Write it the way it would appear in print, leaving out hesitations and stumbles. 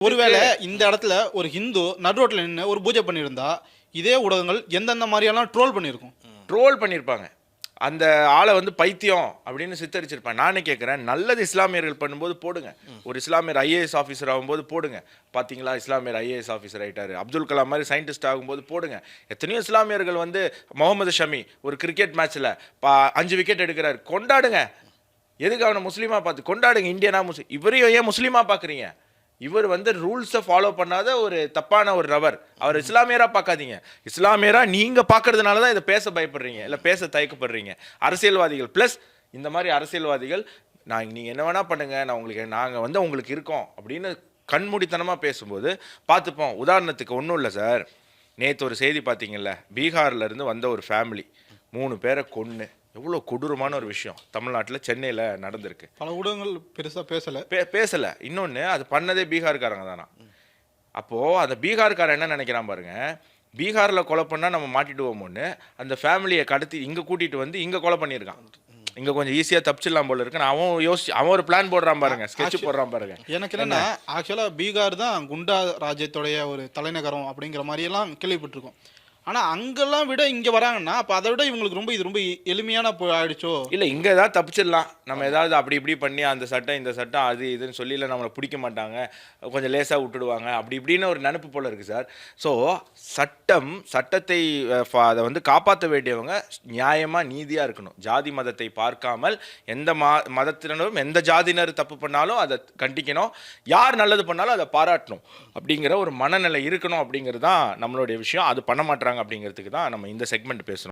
ஒருவேளை இந்த இடத்துல ஒரு ஹிந்து நடுரோட்டில் நின்று ஒரு பூஜை பண்ணியிருந்தா இதே ஊடகங்கள் எந்தெந்த மாதிரியெல்லாம் ட்ரோல் பண்ணியிருக்கும். ட்ரோல் பண்ணியிருப்பாங்க. அந்த ஆளை வந்து பைத்தியம் அப்படின்னு சித்தரிச்சிருப்பேன். நானே கேட்குறேன், நல்லது இஸ்லாமியர்கள் பண்ணும்போது போடுங்க. ஒரு இஸ்லாமியர் ஐஏஎஸ் ஆஃபீஸர் ஆகும்போது போடுங்க. பார்த்தீங்களா, இஸ்லாமியர் ஐஏஎஸ் ஆஃபீஸர் ஆகிட்டாரு. அப்துல் கலாம் மாதிரி சயின்டிஸ்ட் ஆகும்போது போடுங்க. எத்தனையோ இஸ்லாமியர்கள் வந்து முகமது ஷமி ஒரு கிரிக்கெட் மேட்ச்சில் 5 விக்கெட் எடுக்கிறார், கொண்டாடுங்க. எதுக்கு அவனை முஸ்லீமாக பார்த்து கொண்டாடுங்க. இந்தியனா முஸ்லீம், இவரையும் ஏன் முஸ்லீமாக பார்க்குறீங்க? இவர் வந்து ரூல்ஸை ஃபாலோ பண்ணாத ஒரு தப்பான ஒரு நபர். அவர் இஸ்லாமியராக பார்க்காதீங்க. இஸ்லாமியராக நீங்கள் பார்க்கறதுனால தான் இதை பேச பயப்படுறீங்க, இல்லை பேச தயக்கப்படுறீங்க. அரசியல்வாதிகள் ப்ளஸ் இந்த மாதிரி அரசியல்வாதிகள், நீங்கள் என்ன வேணால் பண்ணுங்கள், நாங்கள் வந்து உங்களுக்கு இருக்கோம் அப்படின்னு கண்மூடித்தனமாக பேசும்போது பார்த்துப்போம். உதாரணத்துக்கு ஒன்றும் இல்லை சார், நேற்று ஒரு செய்தி பார்த்தீங்கல்ல, பீகார்லேருந்து வந்த ஒரு ஃபேமிலி 3 பேரை கொன்று, எவ்வளோ கொடூரமான ஒரு விஷயம் தமிழ்நாட்டில் சென்னையில் நடந்திருக்கு. பல ஊடகங்கள் பெருசாக பேசலை. இன்னொன்று, அது பண்ணதே பீகார்காரங்க தானா. அப்போது அந்த பீகார்காரன் என்ன நினைக்கிறான் பாருங்க, பீகாரில் கொலை பண்ணால் நம்ம மாட்டிடுவோமோன்னு அந்த ஃபேமிலியை கடத்தி இங்கே கூட்டிகிட்டு வந்து இங்கே கொலை பண்ணியிருக்கான். இங்கே கொஞ்சம் ஈஸியாக தப்பிச்சிடலாம் போல இருக்குன்னு அவன் ஒரு பிளான் போடுறான் பாருங்க, ஸ்கெட்ச் போடுறான் பாருங்க. எனக்கு என்னன்னா, ஆக்சுவலாக பீகார் தான் குண்டா ராஜ்யத்துடைய ஒரு தலைநகரம் அப்படிங்கிற மாதிரியெல்லாம் கேள்விப்பட்டிருக்கோம். ஆனால் அங்கெல்லாம் விட இங்கே வராங்கன்னா அப்போ அதை விட இவங்களுக்கு இது ரொம்ப எளிமையான ஆயிடுச்சோ. இல்லை, இங்கே ஏதாவது தப்பிச்சிடலாம், நம்ம ஏதாவது அப்படி இப்படி பண்ணி அந்த சட்டம் இந்த சட்டம் அது இதுன்னு சொல்லி, இல்லை நம்மளை பிடிக்க மாட்டாங்க, கொஞ்சம் லேசாக விட்டுடுவாங்க, அப்படி இப்படின்னு ஒரு நினப்பு போல் இருக்குது சார். ஸோ சட்டத்தை அதை வந்து காப்பாற்ற வேண்டியவங்க நியாயமாக நீதியாக இருக்கணும். ஜாதி மதத்தை பார்க்காமல் எந்த மதத்தினரும் எந்த ஜாதியினர் தப்பு பண்ணாலும் அதை கண்டிக்கணும், யார் நல்லது பண்ணாலும் அதை பாராட்டணும் அப்படிங்கிற ஒரு மனநிலை இருக்கணும். அப்படிங்கிறது தான் நம்மளுடைய விஷயம். அது பண்ண மாட்டாங்க அப்படிங்கிறதுக்கு தான் நம்ம இந்த செக்மெண்ட் பேசுகிறோம்.